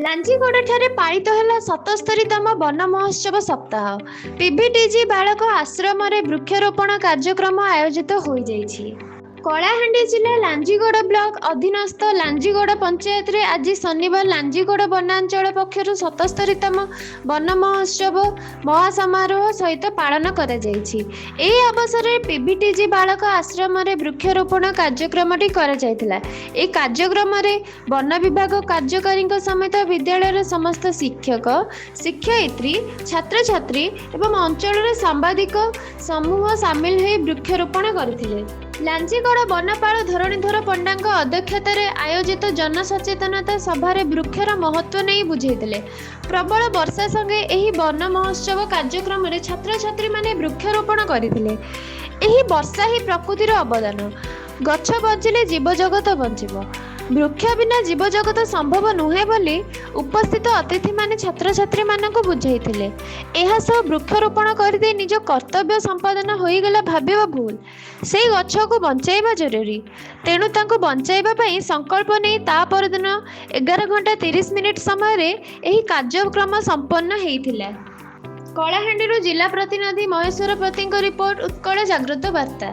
ଲାଞ୍ଜିଗଡ଼ଠାରେ ପାଳିତ ହେଲା 77ତମ ବନ ମହୋତ୍ସବ ସପ୍ତାହ। ପିଭିଟିଜି ବାଳକ ଆଶ୍ରମରେ ବୃକ୍ଷରୋପଣ କାର୍ଯ୍ୟକ୍ରମ ଆୟୋଜିତ ହୋଇଯାଇଛି। କଳାହାଣ୍ଡି ଜିଲ୍ଲା ଲାଞ୍ଜିଗଡ଼ ବ୍ଲକ ଅଧୀନସ୍ଥ ଲାଞ୍ଜିଗଡ଼ ପଞ୍ଚାୟତରେ ଆଜି ଶନିବାର ଲାଞ୍ଜିଗଡ଼ ବନାଞ୍ଚଳ ପକ୍ଷରୁ 77ତମ ବନ ମହୋତ୍ସବ ମହାସମାରୋହ ସହିତ ପାଳନ କରାଯାଇଛି। ଏହି ଅବସରରେ ପିଭିଟିଜି ବାଳକ ଆଶ୍ରମରେ ବୃକ୍ଷରୋପଣ କାର୍ଯ୍ୟକ୍ରମଟି କରାଯାଇଥିଲା। ଏହି କାର୍ଯ୍ୟକ୍ରମରେ ବନ ବିଭାଗ କାର୍ଯ୍ୟକାରୀଙ୍କ ସମେତ ବିଦ୍ୟାଳୟର ସମସ୍ତ ଶିକ୍ଷକ, ଶିକ୍ଷୟିତ୍ରୀ, ଛାତ୍ରଛାତ୍ରୀ ଏବଂ ଅଞ୍ଚଳର ସାମ୍ବାଦିକ ସମୂହ ସାମିଲ ହୋଇ ବୃକ୍ଷରୋପଣ କରିଥିଲେ। ଲାଞ୍ଜିଗଡ଼ ବନପାଳ ଧରଣୀଧର ପଣ୍ଡାଙ୍କ ଅଧ୍ୟକ୍ଷତାରେ ଆୟୋଜିତ ଜନସଚେତନତା ସଭାରେ ବୃକ୍ଷର ମହତ୍ତ୍ୱ ନେଇ ବୁଝାଇଥିଲେ। ପ୍ରବଳ ବର୍ଷା ସଙ୍ଗେ ଏହି ବନ ମହୋତ୍ସବ କାର୍ଯ୍ୟକ୍ରମରେ ଛାତ୍ରଛାତ୍ରୀମାନେ ବୃକ୍ଷରୋପଣ କରିଥିଲେ। ଏହି ବର୍ଷା ହିଁ ପ୍ରକୃତିର ଅବଦାନ। ଗଛ ବଞ୍ଚିଲେ ଜୀବଜଗତ ବଞ୍ଚିବ। ବୃକ୍ଷ ବିନା ଜୀବଜଗତ ସମ୍ଭବ ନୁହେଁ ବୋଲି ଉପସ୍ଥିତ ଅତିଥିମାନେ ଛାତ୍ରଛାତ୍ରୀମାନଙ୍କୁ ବୁଝାଇଥିଲେ। ଏହାସହ ବୃକ୍ଷରୋପଣ କରିଦେଇ ନିଜ କର୍ତ୍ତବ୍ୟ ସମ୍ପାଦନ ହୋଇଗଲା ଭାବିବା ଭୁଲ। ସେହି ଗଛକୁ ବଞ୍ଚାଇବା ଜରୁରୀ। ତେଣୁ ତାଙ୍କୁ ବଞ୍ଚାଇବା ପାଇଁ ସଂକଳ୍ପ ନେଇ ତା ପରଦିନ 11:30 ସମୟରେ ଏହି କାର୍ଯ୍ୟକ୍ରମ ସମ୍ପନ୍ନ ହୋଇଥିଲା। କଳାହାଣ୍ଡିରୁ ଜିଲ୍ଲା ପ୍ରତିନିଧି ମହେଶ୍ୱର ପତିଙ୍କ ରିପୋର୍ଟ, ଉତ୍କଳ ଜାଗ୍ରତ ବାର୍ତ୍ତା।